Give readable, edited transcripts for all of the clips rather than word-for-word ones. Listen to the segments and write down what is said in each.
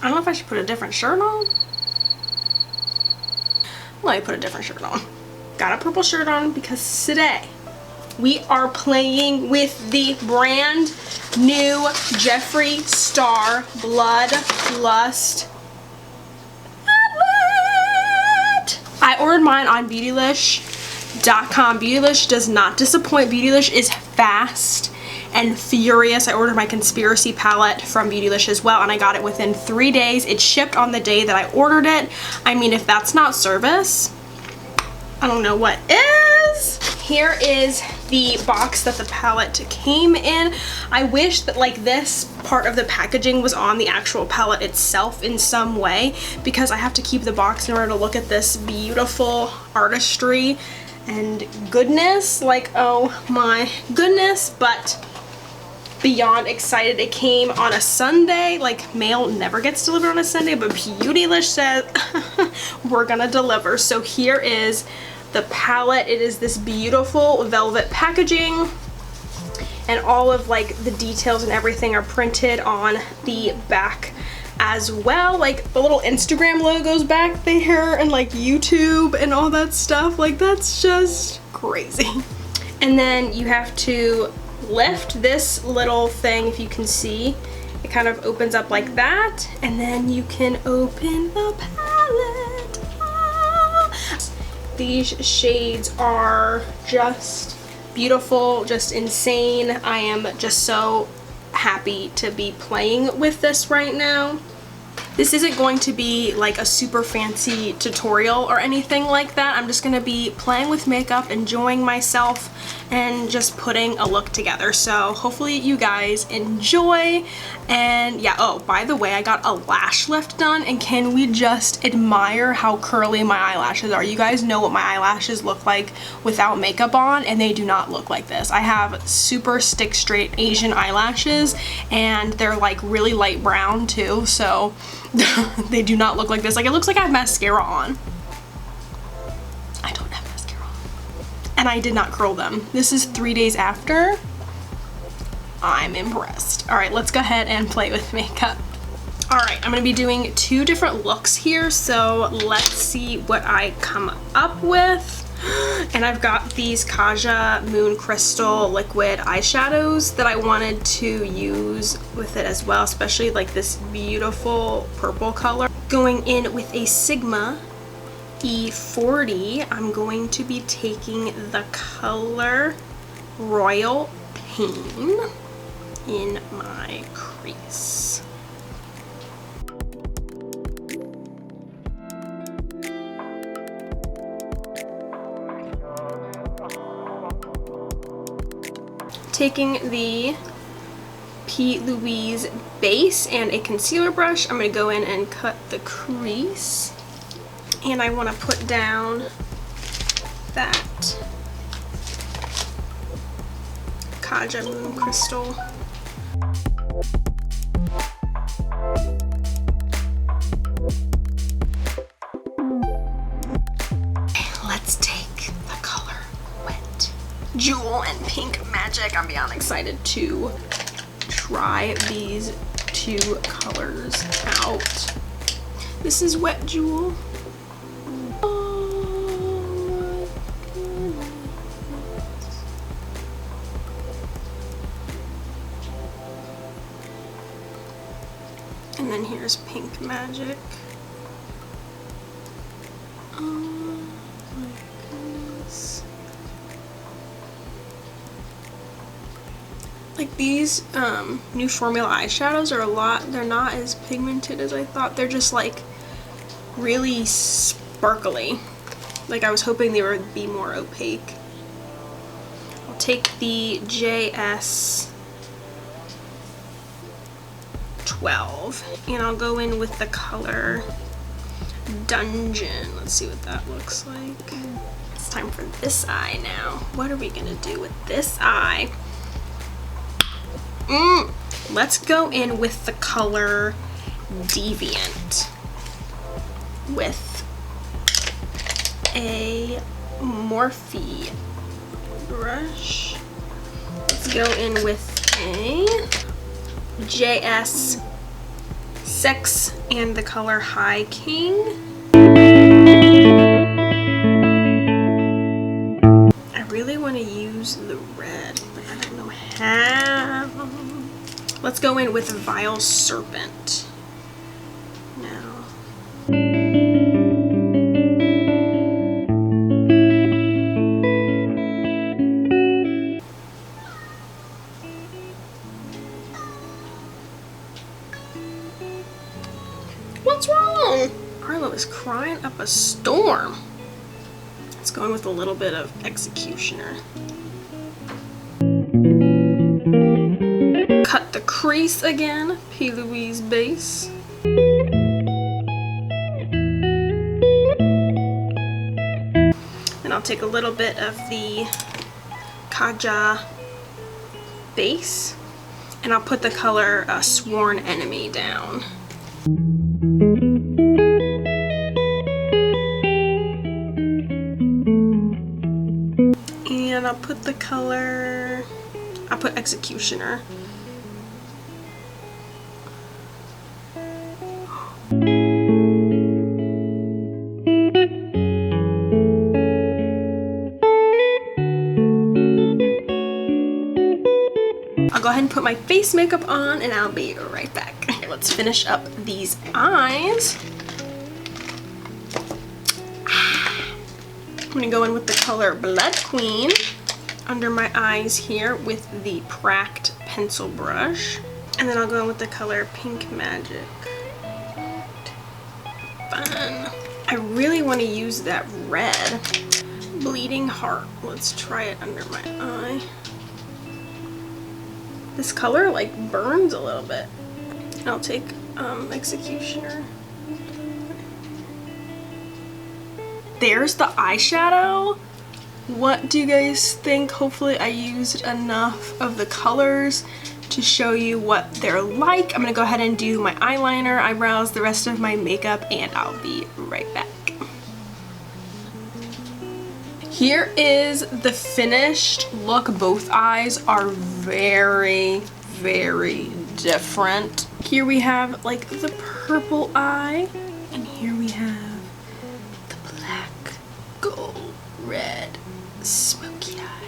I don't know if I should put a different shirt on. Let me put a different shirt on. Got a purple shirt on because today we are playing with the brand new Jeffree Star Blood Lust palette. I ordered mine on Beautylish.com. Beautylish does not disappoint. Beautylish is fast and furious. I ordered my Conspiracy palette from Beautylish as well, and I got it within 3 days. It shipped on the day that I ordered it. I mean, if that's not service, I don't know what is. Here is the box that the palette came in. I wish that like this part of the packaging was on the actual palette itself in some way, because I have to keep the box in order to look at this beautiful artistry and goodness. Like, oh my goodness. But beyond excited. It came on a Sunday. Like, mail never gets delivered on a Sunday, but Beautylish said we're gonna deliver. So here is the palette. It is this beautiful velvet packaging, and all of like the details and everything are printed on the back as well. Like the little Instagram logos back there, and like YouTube and all that stuff. Like, that's just crazy. And then you have to lift this little thing. If you can see, it kind of opens up like that, and then you can open the palette. These shades are just beautiful, just insane. I am just so happy to be playing with this right now. This isn't going to be like a super fancy tutorial or anything like that. I'm just gonna be playing with makeup, enjoying myself, and just putting a look together. So hopefully you guys enjoy. And yeah, oh, by the way, I got a lash lift done, and can we just admire how curly my eyelashes are? You guys know what my eyelashes look like without makeup on, and they do not look like this. I have super stick straight Asian eyelashes, and they're like really light brown too, so they do not look like this. Like, it looks like I have mascara on. I don't have mascara on. And I did not curl them. This is 3 days after. I'm impressed. All right, let's go ahead and play with makeup. All right, I'm gonna be doing 2 different looks here, so let's see what I come up with. And I've got these Kaja Moon Crystal liquid eyeshadows that I wanted to use with it as well, especially like this beautiful purple color. Going in with a Sigma E40, I'm going to be taking the color Royal Pain in my crease. Taking the P. Louise base and a concealer brush, I'm going to go in and cut the crease. And I want to put down that Kaja Moon Crystal. Let's take the color Wet Jewel and Pink Magic. I'm beyond excited to try these 2 colors out. This is Wet Jewel. And then here's Pink Magic. Oh my goodness. Like, these new formula eyeshadows are they're not as pigmented as I thought. They're just like really sparkly. Like, I was hoping they would be more opaque. I'll take the JS 12 and I'll go in with the color Dungeon. Let's see what that looks like. It's time for this eye now. What are we gonna do with this eye? Let's go in with the color Deviant with a Morphe brush. Let's go in with a JS Sex and the color High King. I really want to use the red, but I don't know how. Let's go in with Vile Serpent now. What's wrong? Arlo is crying up a storm. Let's go in with a little bit of Executioner. Cut the crease again, P. Louise base. And I'll take a little bit of the Kaja base, and I'll put the color Sworn Enemy down. And I'll put the color, I'll put Executioner. I'll go ahead and put my face makeup on and I'll be right back. Okay, let's finish up these eyes. I'm gonna go in with the color Blood Queen under my eyes here with the Pract pencil brush. And then I'll go in with the color Pink Magic. Fun. I really want to use that red. Bleeding Heart. Let's try it under my eye. This color like burns a little bit. I'll take Executioner. There's the eyeshadow. What do you guys think? Hopefully I used enough of the colors to show you what they're like. I'm gonna go ahead and do my eyeliner, eyebrows, the rest of my makeup, and I'll be right back. Here is the finished look. Both eyes are very, very different. Here we have like the purple eye, and here we have the black, gold, red, smoky eye.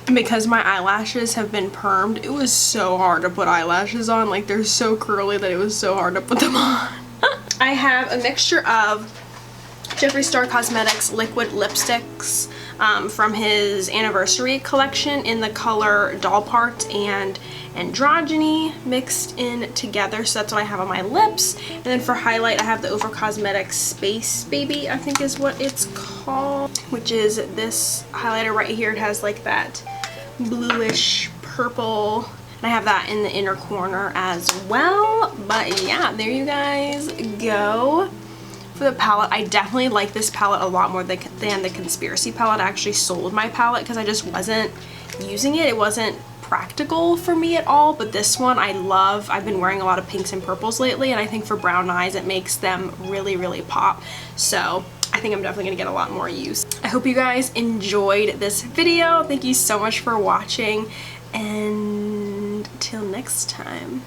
And because my eyelashes have been permed, it was so hard to put eyelashes on. Like, they're so curly that it was so hard to put them on. I have a mixture of Jeffree Star Cosmetics liquid lipsticks from his anniversary collection in the color Doll Parts and Androgyny mixed in together. So that's what I have on my lips. And then for highlight, I have the Ofra Cosmetics Space Baby, I think is what it's called, which is this highlighter right here. It has like that bluish purple, and I have that in the inner corner as well. But yeah, there you guys go. For the palette, I definitely like this palette a lot more than the Conspiracy palette. I actually sold my palette because I just wasn't using it. It wasn't practical for me at all, but this one I love. I've been wearing a lot of pinks and purples lately, and I think for brown eyes it makes them really, really pop. So I think I'm definitely gonna get a lot more use. I hope you guys enjoyed this video. Thank you so much for watching, and till next time.